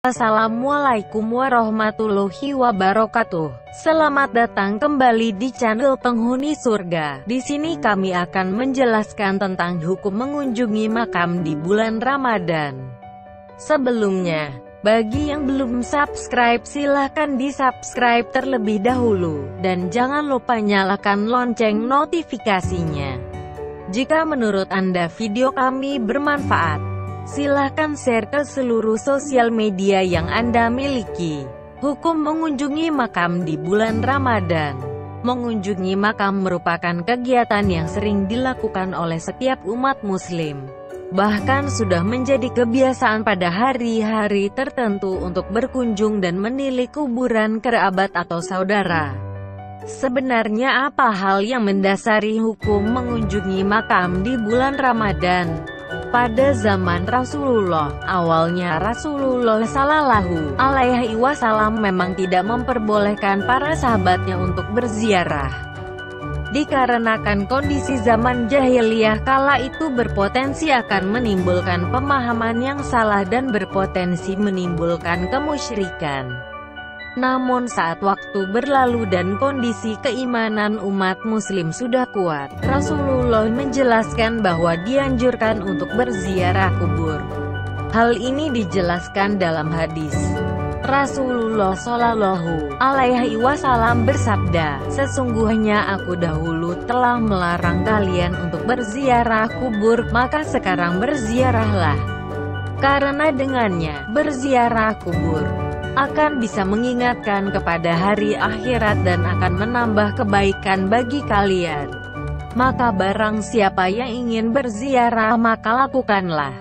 Assalamualaikum warahmatullahi wabarakatuh. Selamat datang kembali di channel Penghuni Surga. Di sini kami akan menjelaskan tentang hukum mengunjungi makam di bulan Ramadan. Sebelumnya, bagi yang belum subscribe silahkan di-subscribe terlebih dahulu, dan jangan lupa nyalakan lonceng notifikasinya. Jika menurut Anda video kami bermanfaat, silahkan share ke seluruh sosial media yang Anda miliki. Hukum mengunjungi makam di bulan Ramadan. Mengunjungi makam merupakan kegiatan yang sering dilakukan oleh setiap umat muslim. Bahkan sudah menjadi kebiasaan pada hari-hari tertentu untuk berkunjung dan menilik kuburan kerabat atau saudara. Sebenarnya apa hal yang mendasari hukum mengunjungi makam di bulan Ramadan? Pada zaman Rasulullah, awalnya Rasulullah Shallallahu Alaihi Wasallam memang tidak memperbolehkan para sahabatnya untuk berziarah. Dikarenakan kondisi zaman jahiliyah kala itu berpotensi akan menimbulkan pemahaman yang salah dan berpotensi menimbulkan kemusyrikan. Namun saat waktu berlalu dan kondisi keimanan umat muslim sudah kuat, Rasulullah menjelaskan bahwa dianjurkan untuk berziarah kubur. Hal ini dijelaskan dalam hadis. Rasulullah Shallallahu Alaihi Wasallam bersabda, "Sesungguhnya aku dahulu telah melarang kalian untuk berziarah kubur, maka sekarang berziarahlah. Karena dengannya, berziarah kubur akan bisa mengingatkan kepada hari akhirat dan akan menambah kebaikan bagi kalian. Maka barang siapa yang ingin berziarah maka lakukanlah.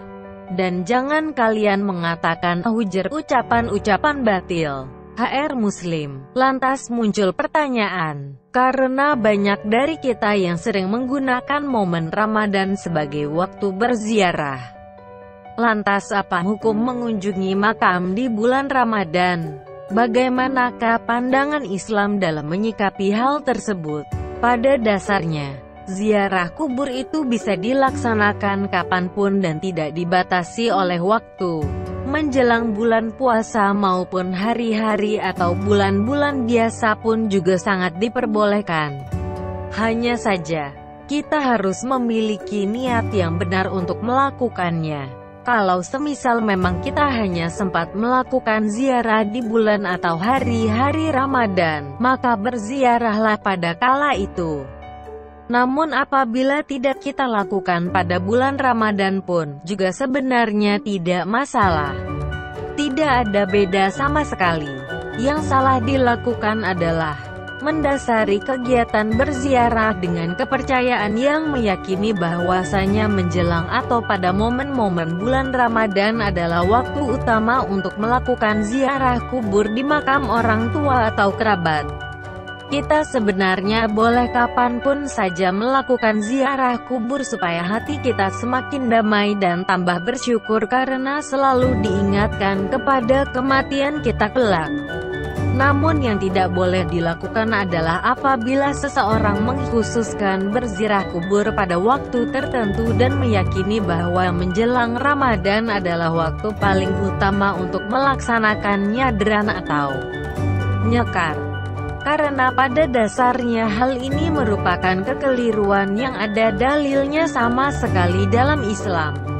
Dan jangan kalian mengatakan hujur ucapan-ucapan batil." HR Muslim. Lantas muncul pertanyaan, karena banyak dari kita yang sering menggunakan momen Ramadan sebagai waktu berziarah. Lantas apa hukum mengunjungi makam di bulan Ramadan? Bagaimanakah pandangan Islam dalam menyikapi hal tersebut? Pada dasarnya, ziarah kubur itu bisa dilaksanakan kapanpun dan tidak dibatasi oleh waktu. Menjelang bulan puasa maupun hari-hari atau bulan-bulan biasa pun juga sangat diperbolehkan. Hanya saja, kita harus memiliki niat yang benar untuk melakukannya. Kalau semisal memang kita hanya sempat melakukan ziarah di bulan atau hari-hari Ramadan, maka berziarahlah pada kala itu. Namun apabila tidak kita lakukan pada bulan Ramadan pun, juga sebenarnya tidak masalah. Tidak ada beda sama sekali. Yang salah dilakukan adalah mendasari kegiatan berziarah dengan kepercayaan yang meyakini bahwasanya menjelang atau pada momen-momen bulan Ramadan adalah waktu utama untuk melakukan ziarah kubur di makam orang tua atau kerabat. Kita sebenarnya boleh kapanpun saja melakukan ziarah kubur supaya hati kita semakin damai dan tambah bersyukur karena selalu diingatkan kepada kematian kita kelak. Namun yang tidak boleh dilakukan adalah apabila seseorang mengkhususkan berziarah kubur pada waktu tertentu dan meyakini bahwa menjelang Ramadan adalah waktu paling utama untuk melaksanakan nyadran atau nyekar. Karena pada dasarnya hal ini merupakan kekeliruan yang ada dalilnya sama sekali dalam Islam.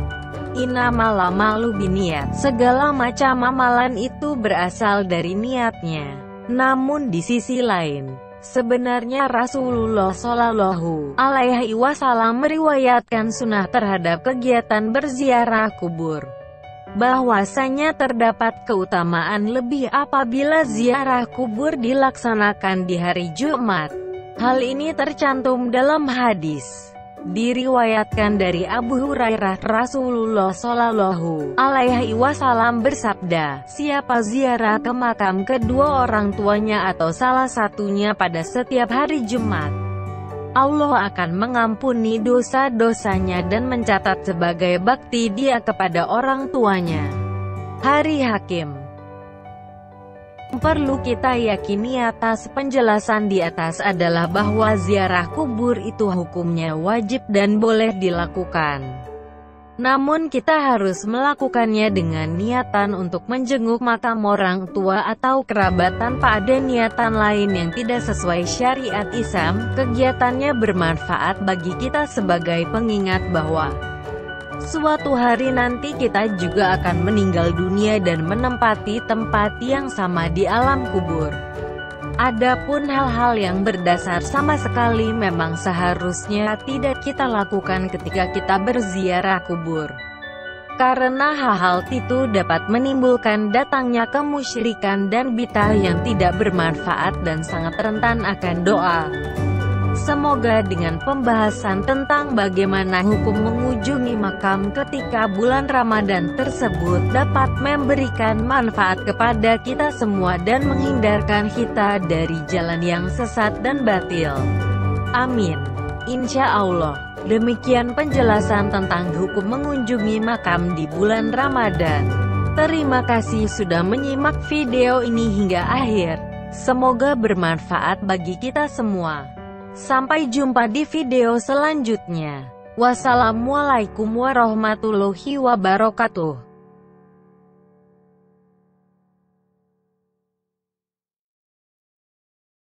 Innamal a'malu binniyat. Segala macam amalan itu berasal dari niatnya. Namun di sisi lain, sebenarnya Rasulullah Shallallahu Alaihi Wasallam meriwayatkan sunnah terhadap kegiatan berziarah kubur. Bahwasanya terdapat keutamaan lebih apabila ziarah kubur dilaksanakan di hari Jumat. Hal ini tercantum dalam hadis. Diriwayatkan dari Abu Hurairah, Rasulullah Shallallahu Alaihi Wasallam bersabda, "Siapa ziarah ke makam kedua orang tuanya atau salah satunya pada setiap hari Jumat, Allah akan mengampuni dosa-dosanya dan mencatat sebagai bakti dia kepada orang tuanya." Hari Hakim. Perlu kita yakini atas penjelasan di atas adalah bahwa ziarah kubur itu hukumnya wajib dan boleh dilakukan. Namun kita harus melakukannya dengan niatan untuk menjenguk makam orang tua atau kerabat tanpa ada niatan lain yang tidak sesuai syariat Islam. Kegiatannya bermanfaat bagi kita sebagai pengingat bahwa suatu hari nanti kita juga akan meninggal dunia dan menempati tempat yang sama di alam kubur. Adapun hal-hal yang berdasar sama sekali memang seharusnya tidak kita lakukan ketika kita berziarah kubur. Karena hal-hal itu dapat menimbulkan datangnya kemusyrikan dan bid'ah yang tidak bermanfaat dan sangat rentan akan doa. Semoga dengan pembahasan tentang bagaimana hukum mengunjungi makam ketika bulan Ramadan tersebut dapat memberikan manfaat kepada kita semua dan menghindarkan kita dari jalan yang sesat dan batil. Amin. Insya Allah. Demikian penjelasan tentang hukum mengunjungi makam di bulan Ramadan. Terima kasih sudah menyimak video ini hingga akhir. Semoga bermanfaat bagi kita semua. Sampai jumpa di video selanjutnya. Wassalamualaikum warahmatullahi wabarakatuh.